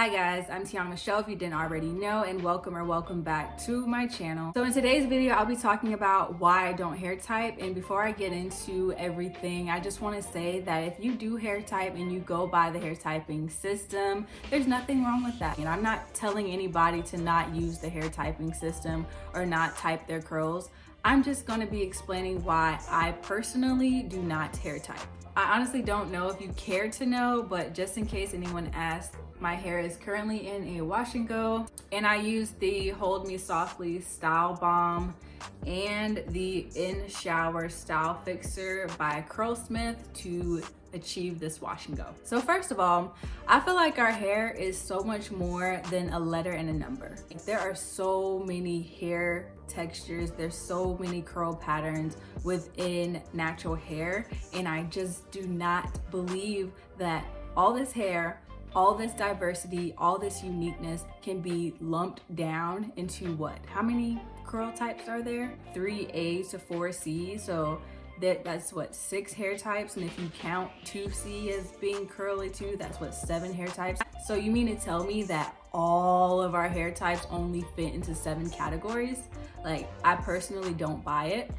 Hi guys, I'm Tiana Michelle if you didn't already know, and welcome back to my channel. So in today's video, I'll be talking about why I don't hair type. And before I get into everything, I just want to say that if you do hair type and you go by the hair typing system, there's nothing wrong with that. And I'm not telling anybody to not use the hair typing system or not type their curls. I'm just going to be explaining why I personally do not hair type. I honestly don't know if you care to know, but just in case anyone asks, my hair is currently in a wash and go, and I use the Hold Me Softly Style Balm and the In Shower Style Fixer by Curlsmith to achieve this wash and go. So first of all, I feel like our hair is so much more than a letter and a number. There are so many hair textures, there's so many curl patterns within natural hair, and I just do not believe that all this hair, all this diversity, all this uniqueness can be lumped down into what? How many curl types are there? 3A to 4C. So that's what, 6 hair types. And if you count 2C as being curly too, that's what, 7 hair types. So you mean to tell me that all of our hair types only fit into 7 categories? Like, I personally don't buy it.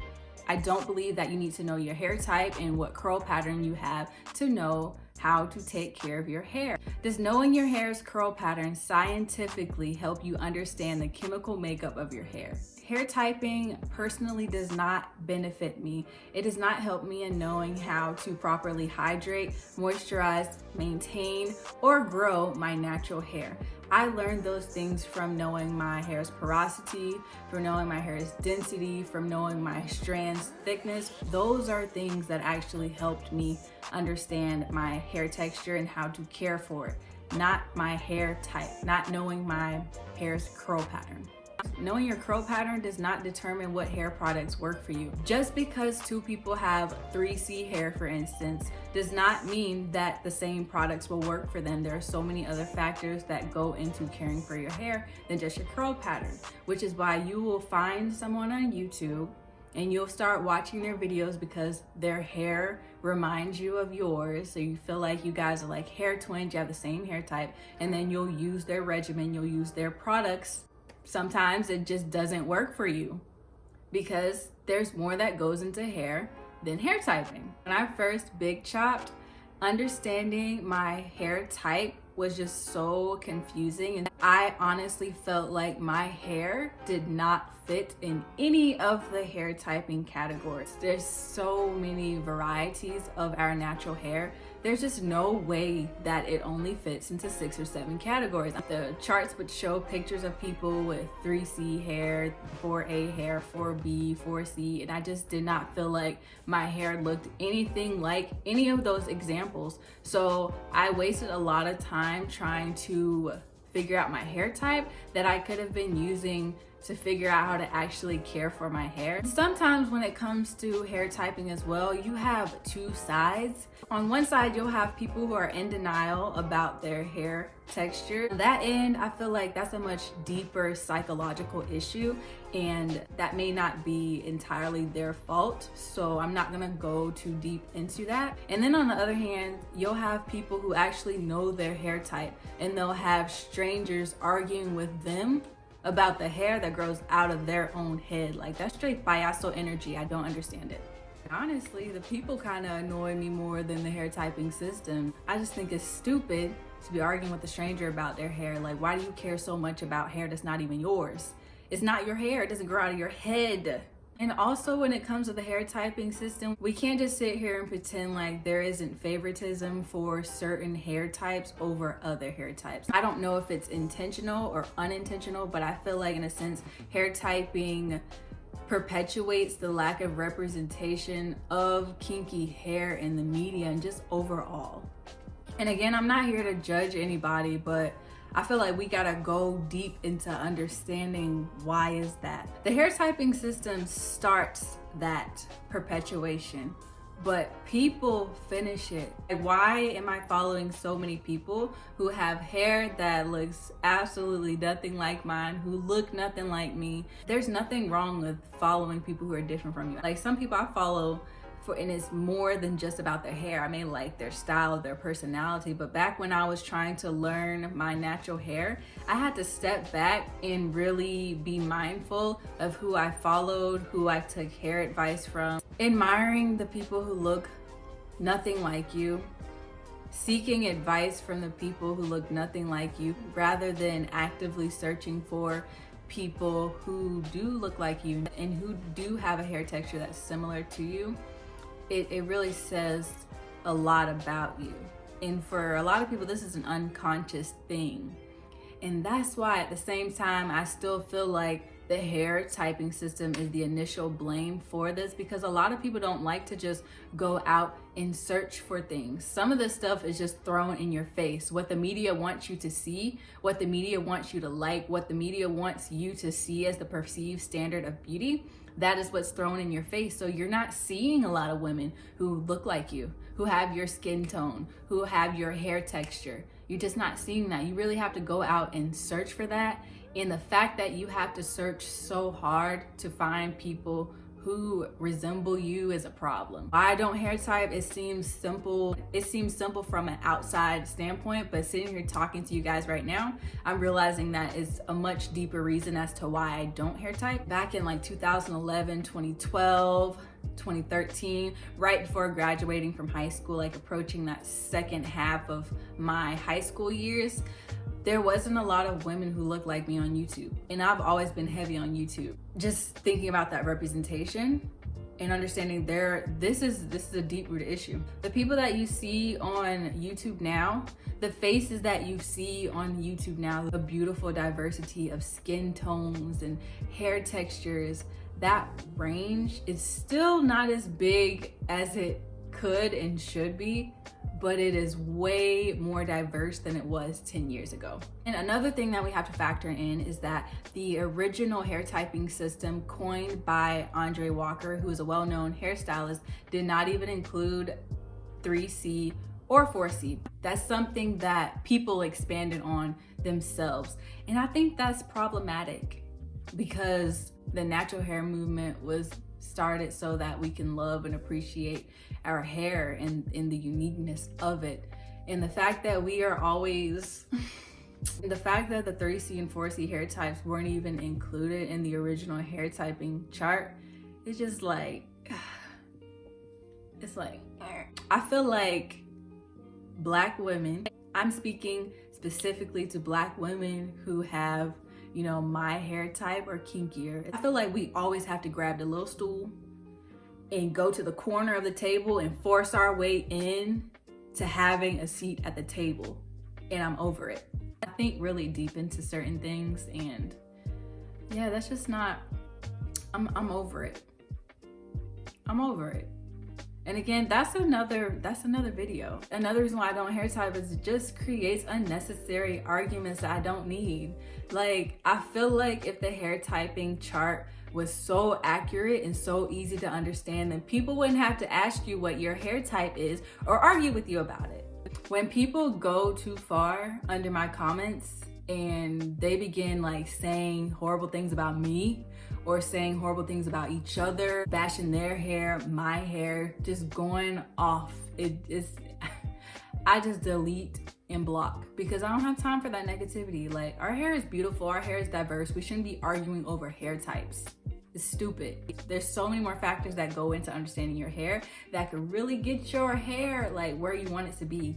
I don't believe that you need to know your hair type and what curl pattern you have to know how to take care of your hair. Does knowing your hair's curl pattern scientifically help you understand the chemical makeup of your hair? Hair typing personally does not benefit me. It does not help me in knowing how to properly hydrate, moisturize, maintain, or grow my natural hair. I learned those things from knowing my hair's porosity, from knowing my hair's density, from knowing my strand's thickness. Those are things that actually helped me understand my hair texture and how to care for it, not my hair type, not knowing my hair's curl pattern. Knowing your curl pattern does not determine what hair products work for you. Just because 2 people have 3C hair, for instance, does not mean that the same products will work for them. There are so many other factors that go into caring for your hair than just your curl pattern, which is why you will find someone on YouTube and you'll start watching their videos because their hair reminds you of yours. So you feel like you guys are like hair twins, you have the same hair type, and then you'll use their regimen, you'll use their products. Sometimes it just doesn't work for you because there's more that goes into hair than hair typing. When I first big chopped, understanding my hair type was just so confusing, and I honestly felt like my hair did not fit in any of the hair typing categories. There's so many varieties of our natural hair. There's just no way that it only fits into 6 or 7 categories. The charts would show pictures of people with 3C hair, 4A hair, 4B, 4C, and I just did not feel like my hair looked anything like any of those examples. So I wasted a lot of time trying to figure out my hair type that I could have been using to figure out how to actually care for my hair. Sometimes when it comes to hair typing as well, you have 2 sides. On one side, you'll have people who are in denial about their hair texture. On that end, I feel like that's a much deeper psychological issue, and that may not be entirely their fault. So I'm not gonna go too deep into that. And then on the other hand, you'll have people who actually know their hair type, and they'll have strangers arguing with them about the hair that grows out of their own head. Like, that's straight payaso energy. I don't understand it. Honestly, the people kind of annoy me more than the hair typing system. I just think it's stupid to be arguing with a stranger about their hair. Like, why do you care so much about hair that's not even yours? It's not your hair. It doesn't grow out of your head. And also, when it comes to the hair typing system, we can't just sit here and pretend like there isn't favoritism for certain hair types over other hair types. I don't know if it's intentional or unintentional, but I feel like in a sense, hair typing perpetuates the lack of representation of kinky hair in the media and just overall. And again, I'm not here to judge anybody, but I feel like we gotta go deep into understanding why is that. The hair typing system starts that perpetuation, but people finish it. Like, why am I following so many people who have hair that looks absolutely nothing like mine, who look nothing like me? There's nothing wrong with following people who are different from you. Like, some people I follow and it's more than just about their hair. I may like their style, their personality, but back when I was trying to learn my natural hair, I had to step back and really be mindful of who I followed, who I took hair advice from, admiring the people who look nothing like you, seeking advice from the people who look nothing like you, rather than actively searching for people who do look like you and who do have a hair texture that's similar to you. It really says a lot about you. And for a lot of people, this is an unconscious thing. And that's why at the same time, I still feel like the hair typing system is the initial blame for this, because a lot of people don't like to just go out and search for things. Some of this stuff is just thrown in your face. What the media wants you to see, what the media wants you to like, what the media wants you to see as the perceived standard of beauty, that is what's thrown in your face. So you're not seeing a lot of women who look like you, who have your skin tone, who have your hair texture. You're just not seeing that. You really have to go out and search for that. And the fact that you have to search so hard to find people who resemble you is a problem. Why I don't hair type, it seems simple. It seems simple from an outside standpoint, but sitting here talking to you guys right now, I'm realizing that it's a much deeper reason as to why I don't hair type. Back in like 2011, 2012, 2013, right before graduating from high school, like approaching that second half of my high school years, there wasn't a lot of women who looked like me on YouTube. And I've always been heavy on YouTube. Just thinking about that representation and understanding this is a deep-rooted issue. The people that you see on YouTube now, the faces that you see on YouTube now, the beautiful diversity of skin tones and hair textures, that range is still not as big as it could and should be, but it is way more diverse than it was 10 years ago. And another thing that we have to factor in is that the original hair typing system coined by Andre Walker, who is a well-known hairstylist, did not even include 3C or 4C. That's something that people expanded on themselves. And I think that's problematic, because the natural hair movement was started so that we can love and appreciate our hair and the uniqueness of it. And the fact that we are always, the fact that the 3C and 4C hair types weren't even included in the original hair typing chart, it's just like, it's like, I feel like Black women, I'm speaking specifically to Black women who have, you know, my hair type or kinkier. I feel like we always have to grab the little stool and go to the corner of the table and force our way in to having a seat at the table. And I'm over it. I think really deep into certain things, and yeah, that's just not, I'm over it. I'm over it. And again, that's another video. Another reason why I don't hair type is it just creates unnecessary arguments that I don't need. Like, I feel like if the hair typing chart was so accurate and so easy to understand, then people wouldn't have to ask you what your hair type is or argue with you about it. When people go too far under my comments and they begin like saying horrible things about me or saying horrible things about each other, bashing their hair, my hair, just going off, I just delete and block, because I don't have time for that negativity. Like, our hair is beautiful, our hair is diverse. We shouldn't be arguing over hair types. It's stupid. There's so many more factors that go into understanding your hair that could really get your hair like where you want it to be,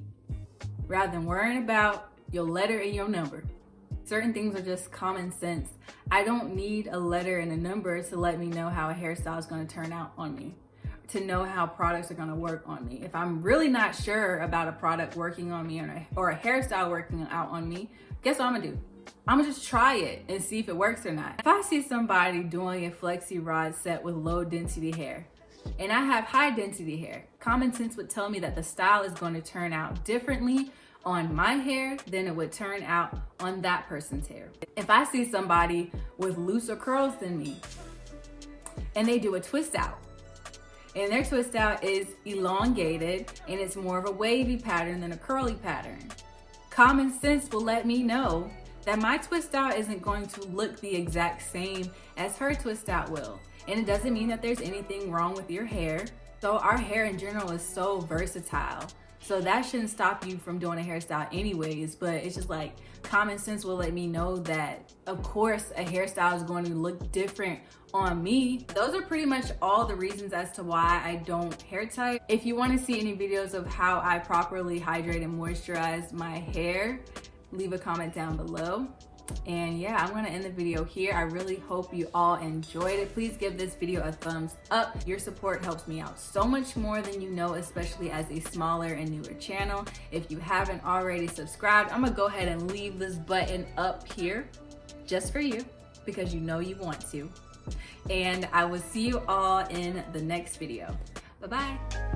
rather than worrying about your letter and your number. Certain things are just common sense. I don't need a letter and a number to let me know how a hairstyle is going to turn out on me, to know how products are going to work on me. If I'm really not sure about a product working on me or a hairstyle working out on me, guess what I'm gonna do? I'm gonna just try it and see if it works or not. If I see somebody doing a flexi rod set with low density hair and I have high density hair, common sense would tell me that the style is going to turn out differently on my hair than it would turn out on that person's hair. If I see somebody with looser curls than me and they do a twist out, and their twist out is elongated and it's more of a wavy pattern than a curly pattern, common sense will let me know that my twist out isn't going to look the exact same as her twist out will. And it doesn't mean that there's anything wrong with your hair. So our hair in general is so versatile. So that shouldn't stop you from doing a hairstyle anyways, but it's just like common sense will let me know that of course a hairstyle is going to look different on me. Those are pretty much all the reasons as to why I don't hair type. If you want to see any videos of how I properly hydrate and moisturize my hair, leave a comment down below. And yeah, I'm gonna end the video here. I really hope you all enjoyed it. Please give this video a thumbs up. Your support helps me out so much more than you know, especially as a smaller and newer channel. If you haven't already subscribed, I'm gonna go ahead and leave this button up here just for you because you know you want to. And I will see you all in the next video. Bye-bye.